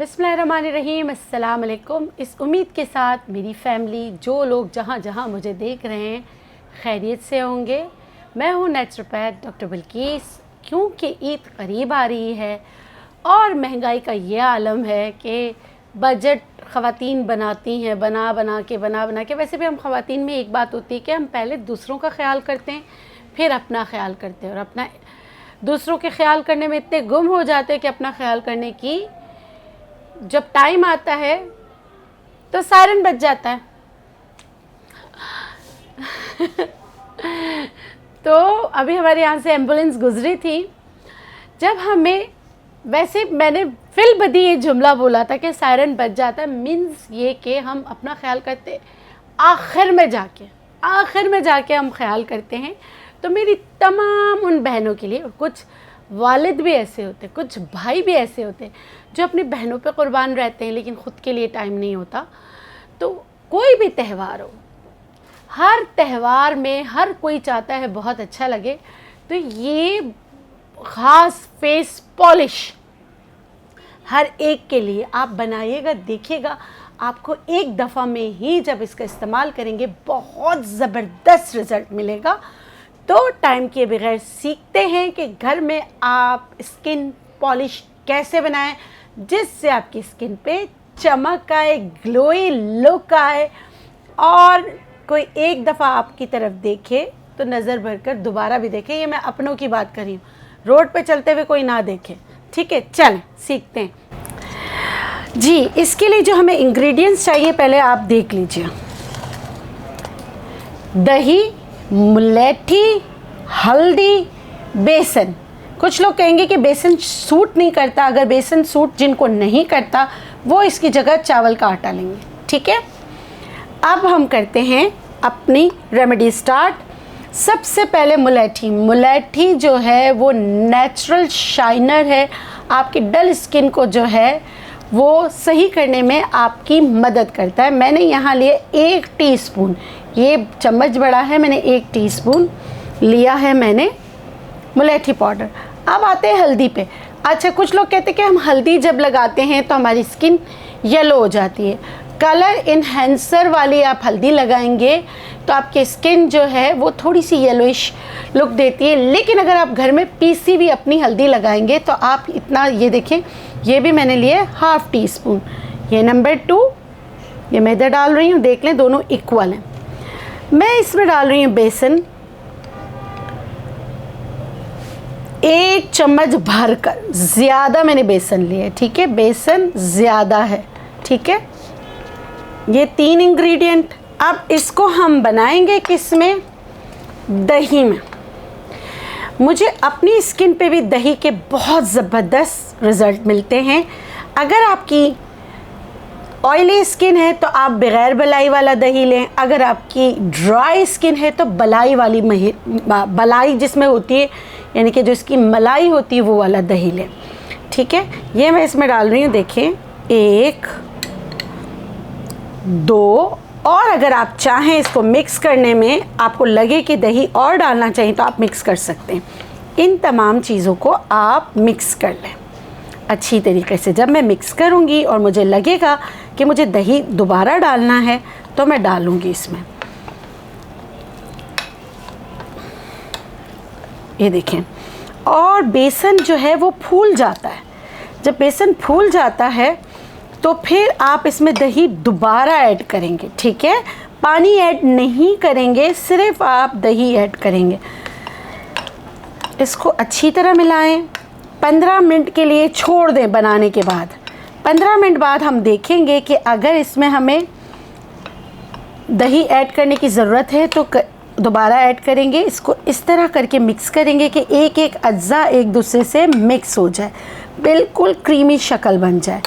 बिस्मिल्लाहिर्रहमानिर्रहीम, अस्सलाम वालेकुम। इस उम्मीद के साथ मेरी फ़ैमिली, जो लोग जहाँ जहाँ मुझे देख रहे हैं, खैरियत से होंगे। मैं हूँ नेचुरोपैथ डॉक्टर बिल्किस। क्योंकि ईद करीब आ रही है और महंगाई का ये आलम है कि बजट ख़वातीन बनाती हैं, बना बना के। वैसे भी हम ख़वातीन में एक बात होती है कि हम पहले दूसरों का ख्याल करते हैं, फिर अपना ख्याल करते हैं, और अपना दूसरों के ख्याल करने में इतने गुम हो जाते हैं कि अपना ख्याल करने की जब टाइम आता है तो सायरन बज जाता है। तो अभी हमारे यहाँ से एम्बुलेंस गुजरी थी। जब हमें, वैसे मैंने फिल बदी ये जुमला बोला था कि सायरन बज जाता है, मीन्स ये कि हम अपना ख्याल करते आखिर में जाके हम ख्याल करते हैं। तो मेरी तमाम उन बहनों के लिए, और कुछ वालिद भी ऐसे होते, कुछ भाई भी ऐसे होते जो अपनी बहनों पे कुर्बान रहते हैं लेकिन ख़ुद के लिए टाइम नहीं होता। तो कोई भी त्यौहार हो, हर त्यौहार में हर कोई चाहता है बहुत अच्छा लगे। तो ये ख़ास फेस पॉलिश हर एक के लिए आप बनाइएगा, देखिएगा आपको एक दफ़ा में ही जब इसका इस्तेमाल करेंगे बहुत ज़बरदस्त रिज़ल्ट मिलेगा। तो टाइम के बगैर सीखते हैं कि घर में आप स्किन पॉलिश कैसे बनाएं जिससे आपकी स्किन पे चमक आए, ग्लोई लुक आए, और कोई एक दफ़ा आपकी तरफ देखे तो नज़र भरकर दोबारा भी देखे। ये मैं अपनों की बात कर रही हूँ, रोड पे चलते हुए कोई ना देखे। ठीक है, चल सीखते हैं जी। इसके लिए जो हमें इंग्रेडिएंट्स चाहिए पहले आप देख लीजिए। दही, मुलेठी, हल्दी, बेसन। कुछ लोग कहेंगे कि बेसन सूट नहीं करता। अगर बेसन सूट जिनको नहीं करता वो इसकी जगह चावल का आटा लेंगे। ठीक है, अब हम करते हैं अपनी रेमेडी स्टार्ट। सबसे पहले मुलेठी जो है वो नेचुरल शाइनर है, आपकी डल स्किन को जो है वो सही करने में आपकी मदद करता है। मैंने यहाँ लिए 1 टीस्पून, ये चम्मच बड़ा है, मैंने 1 टीस्पून लिया है मैंने मुलेठी पाउडर। अब आते हैं हल्दी पे। अच्छा, कुछ लोग कहते हैं कि हम हल्दी जब लगाते हैं तो हमारी स्किन येलो हो जाती है। कलर इन्हेंसर वाली आप हल्दी लगाएंगे तो आपकी स्किन जो है वो थोड़ी सी येलोइश लुक देती है। लेकिन अगर आप घर में पीसी भी अपनी हल्दी लगाएंगे तो आप इतना, ये देखें, ये भी मैंने लिए 1/2 टीस्पून। ये नंबर 2, ये मैं इधर डाल रही हूँ, देख लें दोनों इक्वल हैं। मैं इसमें डाल रही हूँ बेसन, 1 चम्मच भरकर। ज़्यादा मैंने बेसन लिया, ठीक है, बेसन ज़्यादा है। ठीक है, ये 3 इंग्रेडिएंट। अब इसको हम बनाएंगे किस में? दही में। मुझे अपनी स्किन पे भी दही के बहुत ज़बरदस्त रिज़ल्ट मिलते हैं। अगर आपकी ऑयली स्किन है तो आप बग़ैर बलाई वाला दही लें। अगर आपकी ड्राई स्किन है तो बलाई जिसमें होती है, यानी कि जो इसकी मलाई होती है, वो वाला दही लें। ठीक है, ये मैं इसमें डाल रही हूँ, देखें, 1, 2, और अगर आप चाहें इसको मिक्स करने में आपको लगे कि दही और डालना चाहिए तो आप मिक्स कर सकते हैं। इन तमाम चीज़ों को आप मिक्स कर लें अच्छी तरीके से। जब मैं मिक्स करूँगी और मुझे लगेगा कि मुझे दही दोबारा डालना है तो मैं डालूँगी इसमें। ये देखें, और बेसन जो है वो फूल जाता है। जब बेसन फूल जाता है तो फिर आप इसमें दही दोबारा ऐड करेंगे। ठीक है, पानी ऐड नहीं करेंगे, सिर्फ आप दही ऐड करेंगे। इसको अच्छी तरह मिलाएं, 15 मिनट के लिए छोड़ दें। बनाने के बाद 15 मिनट बाद हम देखेंगे कि अगर इसमें हमें दही ऐड करने की ज़रूरत है तो दोबारा ऐड करेंगे। इसको इस तरह करके मिक्स करेंगे कि एक एक अज्जा एक दूसरे से मिक्स हो जाए, बिल्कुल क्रीमी शक्ल बन जाए।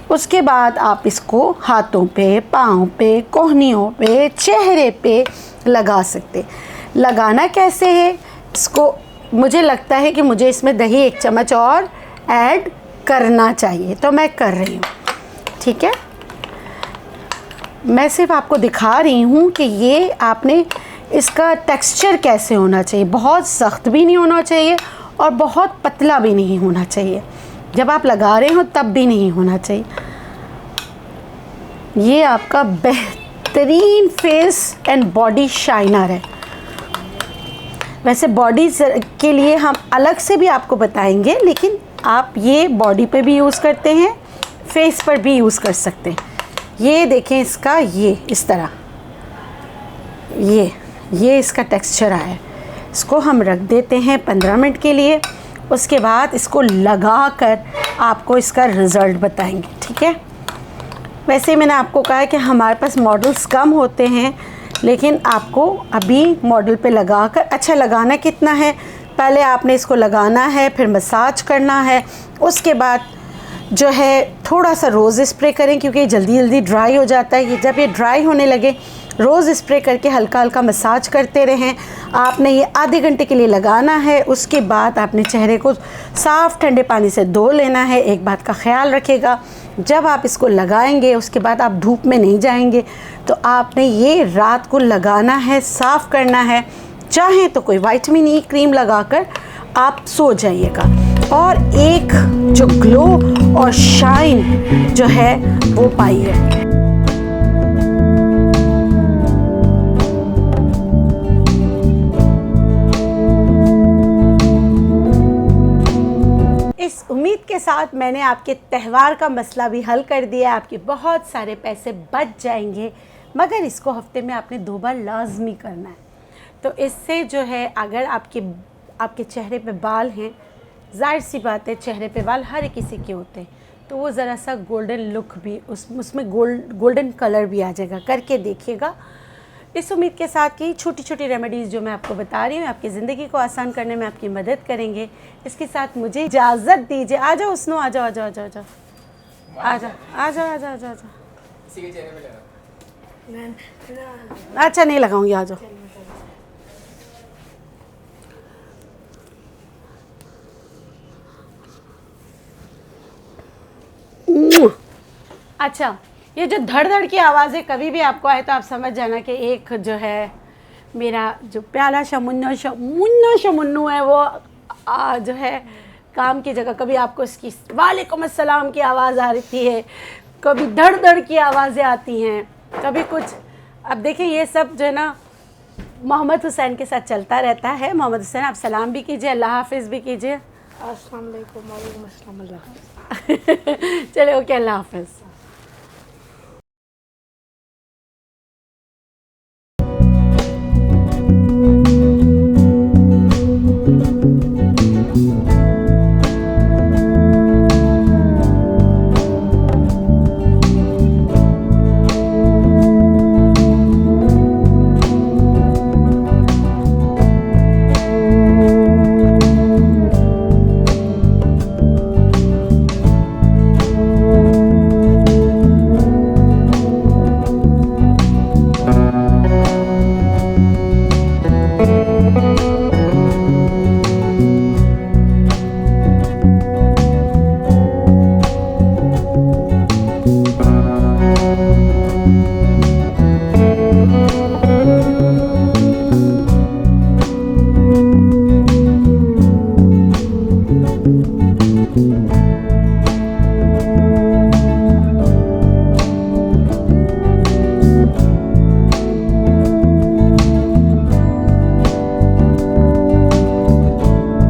उसके बाद आप इसको हाथों पे, पाँव पे, कोहनियों पे, चेहरे पे लगा सकते। लगाना कैसे है इसको, मुझे लगता है कि मुझे इसमें दही 1 चम्मच और ऐड करना चाहिए, तो मैं कर रही हूँ। ठीक है, मैं सिर्फ आपको दिखा रही हूँ कि ये आपने इसका टेक्सचर कैसे होना चाहिए। बहुत सख्त भी नहीं होना चाहिए और बहुत पतला भी नहीं होना चाहिए। जब आप लगा रहे हो तब भी नहीं होना चाहिए। ये आपका बेहतरीन फेस एंड बॉडी शाइनर है। वैसे बॉडी के लिए हम अलग से भी आपको बताएंगे, लेकिन आप ये बॉडी पे भी यूज़ करते हैं, फेस पर भी यूज़ कर सकते हैं। ये देखें इसका, ये इस तरह ये इसका टेक्सचर आया है। इसको हम रख देते हैं 15 मिनट के लिए। उसके बाद इसको लगा कर आपको इसका रिज़ल्ट बताएंगे, ठीक है। वैसे मैंने आपको कहा है कि हमारे पास मॉडल्स कम होते हैं, लेकिन आपको अभी मॉडल पे लगा कर, अच्छा लगाना कितना है, पहले आपने इसको लगाना है, फिर मसाज करना है। उसके बाद जो है थोड़ा सा रोज़ स्प्रे करें, क्योंकि ये जल्दी जल्दी ड्राई हो जाता है। ये जब ये ड्राई होने लगे, रोज़ स्प्रे करके हल्का हल्का मसाज करते रहें। आपने ये आधे घंटे के लिए लगाना है। उसके बाद आपने चेहरे को साफ़ ठंडे पानी से धो लेना है। एक बात का ख्याल रखिएगा, जब आप इसको लगाएंगे उसके बाद आप धूप में नहीं जाएंगे, तो आपने ये रात को लगाना है, साफ़ करना है। चाहें तो कोई विटामिन ई क्रीम लगाकर आप सो जाइएगा, और एक जो ग्लो और शाइन जो है वो पाइए। इस उम्मीद के साथ मैंने आपके त्यौहार का मसला भी हल कर दिया। आपके बहुत सारे पैसे बच जाएंगे, मगर इसको हफ्ते में आपने 2 बार लाजमी करना है। तो इससे जो है, अगर आपके चेहरे पे बाल हैं, जाहिर सी बात है चेहरे पे बाल हर किसी के होते हैं, तो वो ज़रा सा गोल्डन लुक भी उसमें गोल्डन कलर भी आ जाएगा। करके देखिएगा। इस उम्मीद के साथ कि छोटी छोटी रेमेडीज़ जो मैं आपको बता रही हूँ आपकी ज़िंदगी को आसान करने में आपकी मदद करेंगे। इसके साथ मुझे इजाज़त दीजिए। आ जाओ उसनो, आ जाओ आ जाओ आ जाओ आ जाओ आ जाओ आ जाओ आ जाओ आ जाओ। अच्छा नहीं लगाऊंगी, आ जाओ। अच्छा, ये जो धड़ धड़ की आवाज़ें कभी भी आपको आए तो आप समझ जाना कि एक जो है मेरा जो प्याला मुन्ना शमुन्नू है, वो जो है काम की जगह कभी आपको इसकी वालेकुम अस्सलाम की आवाज़ आ रही है, कभी धड़ धड़ की आवाज़ें आती हैं, कभी कुछ। अब देखिए ये सब जो है ना मोहम्मद हुसैन के साथ चलता रहता है। मोहम्मद हुसैन आप सलाम भी कीजिए, अल्लाह हाफिज़ भी कीजिए। अस्सलाम वालेकुम। वालेकुम अस्सलाम। चलिए ओके, अल्लाह हाफिज़।